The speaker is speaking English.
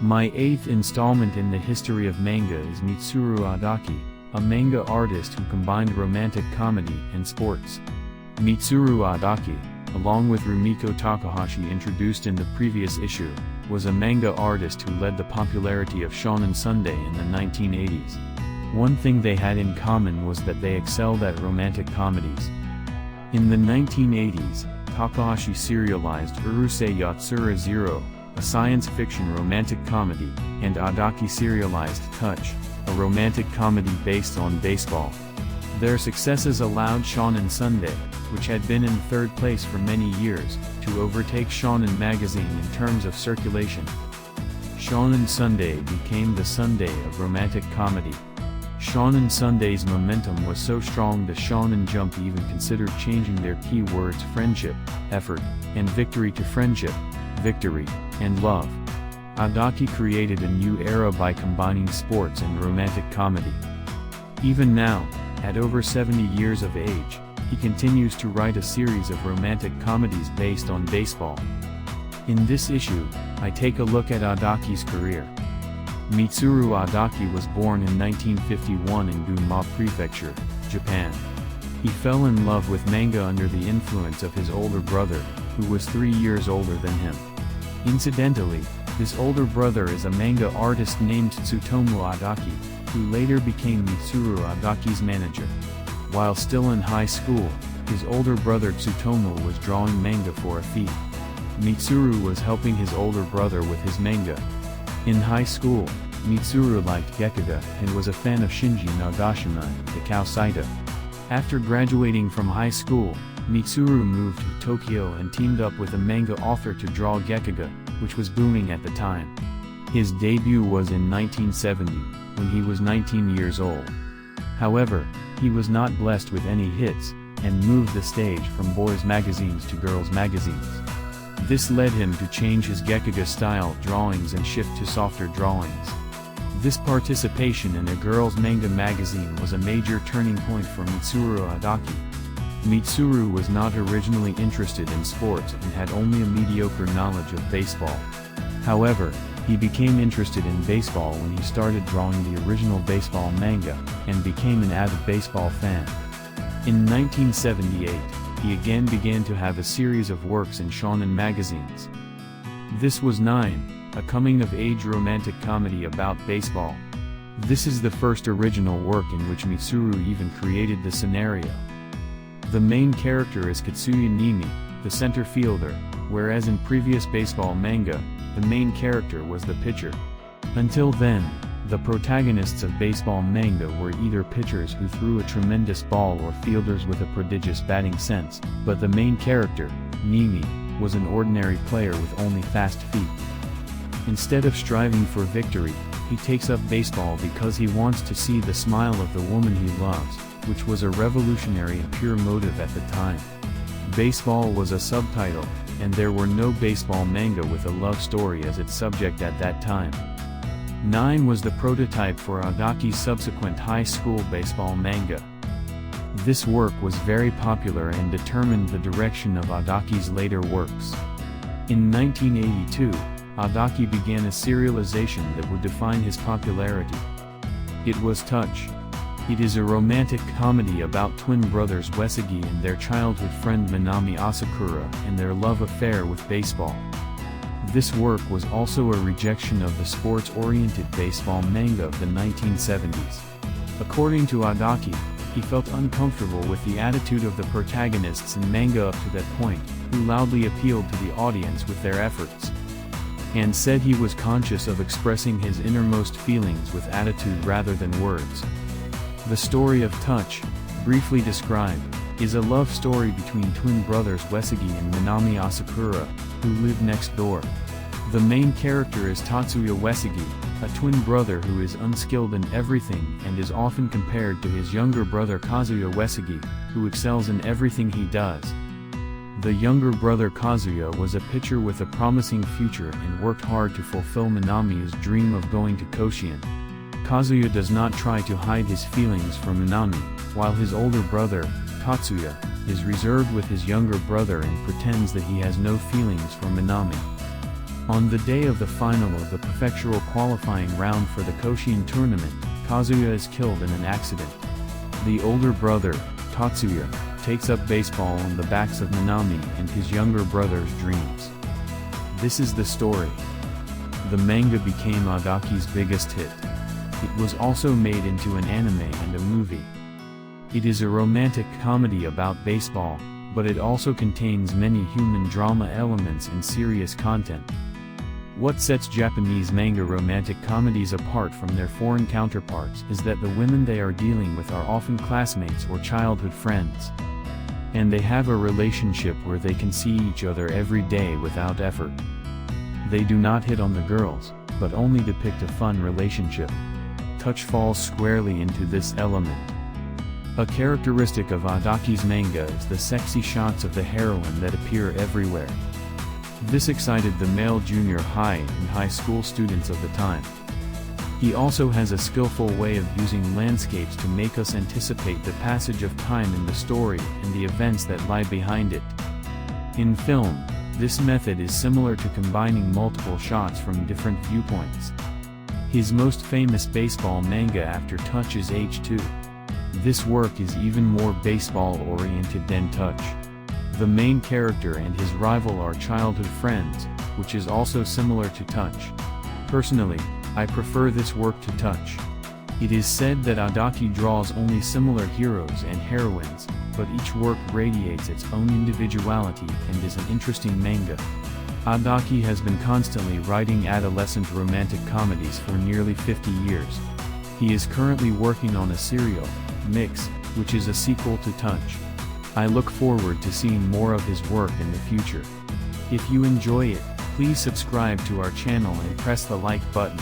My eighth installment in the history of manga is Mitsuru Adachi, a manga artist who combined romantic comedy and sports. Mitsuru Adachi, along with Rumiko Takahashi introduced in the previous issue, was a manga artist who led the popularity of Shonen Sunday in the 1980s. One thing they had in common was that they excelled at romantic comedies. In the 1980s, Takahashi serialized Urusei Yatsura Zero, a science fiction romantic comedy, and Adachi serialized Touch, a romantic comedy based on baseball. Their successes allowed Shonen Sunday, which had been in third place for many years, to overtake Shonen Magazine in terms of circulation. Shonen Sunday became the Sunday of romantic comedy. Shonen Sunday's momentum was so strong that Shonen Jump even considered changing their key words friendship, effort, and victory to friendship, victory, and love. Adachi created a new era by combining sports and romantic comedy. Even now, at over 70 years of age, he continues to write a series of romantic comedies based on baseball. In this issue, I take a look at Adachi's career. Mitsuru Adachi was born in 1951 in Gunma Prefecture, Japan. He fell in love with manga under the influence of his older brother, who was 3 years older than him. Incidentally, this older brother is a manga artist named Tsutomu Adachi, who later became Mitsuru Adachi's manager. While still in high school, his older brother Tsutomu was drawing manga for a fee. Mitsuru was helping his older brother with his manga. In high school, Mitsuru liked Gekiga and was a fan of Shinji Nagashima and Takao Saito. After graduating from high school, Mitsuru moved to Tokyo and teamed up with a manga author to draw Gekiga, which was booming at the time. His debut was in 1970, when he was 19 years old. However, he was not blessed with any hits, and moved the stage from boys' magazines to girls' magazines. This led him to change his Gekiga-style drawings and shift to softer drawings. This participation in a girls' manga magazine was a major turning point for Mitsuru Adachi. Mitsuru was not originally interested in sports and had only a mediocre knowledge of baseball. However, he became interested in baseball when he started drawing the original baseball manga, and became an avid baseball fan. In 1978, he again began to have a series of works in shonen magazines. This was 9, a coming-of-age romantic comedy about baseball. This is the first original work in which Mitsuru even created the scenario. The main character is Katsuya Nimi, the center fielder, whereas in previous baseball manga, the main character was the pitcher. Until then, the protagonists of baseball manga were either pitchers who threw a tremendous ball or fielders with a prodigious batting sense, but the main character, Nimi, was an ordinary player with only fast feet. Instead of striving for victory, he takes up baseball because he wants to see the smile of the woman he loves, which was a revolutionary and pure motive at the time. Baseball was a subtitle, and there were no baseball manga with a love story as its subject at that time. 9 was the prototype for Adachi's subsequent high school baseball manga. This work was very popular and determined the direction of Adachi's later works. In 1982, Adachi began a serialization that would define his popularity. It was Touch. It is a romantic comedy about twin brothers Uesugi and their childhood friend Minami Asakura and their love affair with baseball. This work was also a rejection of the sports-oriented baseball manga of the 1970s. According to Adachi, he felt uncomfortable with the attitude of the protagonists in manga up to that point, who loudly appealed to the audience with their efforts, and said he was conscious of expressing his innermost feelings with attitude rather than words. The story of Touch, briefly described, is a love story between twin brothers Uesugi and Minami Asakura, who live next door. The main character is Tatsuya Uesugi, a twin brother who is unskilled in everything and is often compared to his younger brother Kazuya Uesugi, who excels in everything he does. The younger brother Kazuya was a pitcher with a promising future and worked hard to fulfill Minami's dream of going to Koshien. Kazuya does not try to hide his feelings from Minami, while his older brother, Tatsuya, is reserved with his younger brother and pretends that he has no feelings for Minami. On the day of the final of the prefectural qualifying round for the Koshin tournament, Kazuya is killed in an accident. The older brother, Tatsuya, takes up baseball on the backs of Minami and his younger brother's dreams. This is the story. The manga became Adachi's biggest hit. It was also made into an anime and a movie. It is a romantic comedy about baseball, but it also contains many human drama elements and serious content. What sets Japanese manga romantic comedies apart from their foreign counterparts is that the women they are dealing with are often classmates or childhood friends. And they have a relationship where they can see each other every day without effort. They do not hit on the girls, but only depict a fun relationship. Touch falls squarely into this element. A characteristic of Adachi's manga is the sexy shots of the heroine that appear everywhere. This excited the male junior high and high school students of the time. He also has a skillful way of using landscapes to make us anticipate the passage of time in the story and the events that lie behind it. In film, this method is similar to combining multiple shots from different viewpoints. His most famous baseball manga after Touch is H2. This work is even more baseball-oriented than Touch. The main character and his rival are childhood friends, which is also similar to Touch. Personally, I prefer this work to Touch. It is said that Adachi draws only similar heroes and heroines, but each work radiates its own individuality and is an interesting manga. Adachi has been constantly writing adolescent romantic comedies for nearly 50 years. He is currently working on a serial, Mix, which is a sequel to Touch. I look forward to seeing more of his work in the future. If you enjoy it, please subscribe to our channel and press the like button.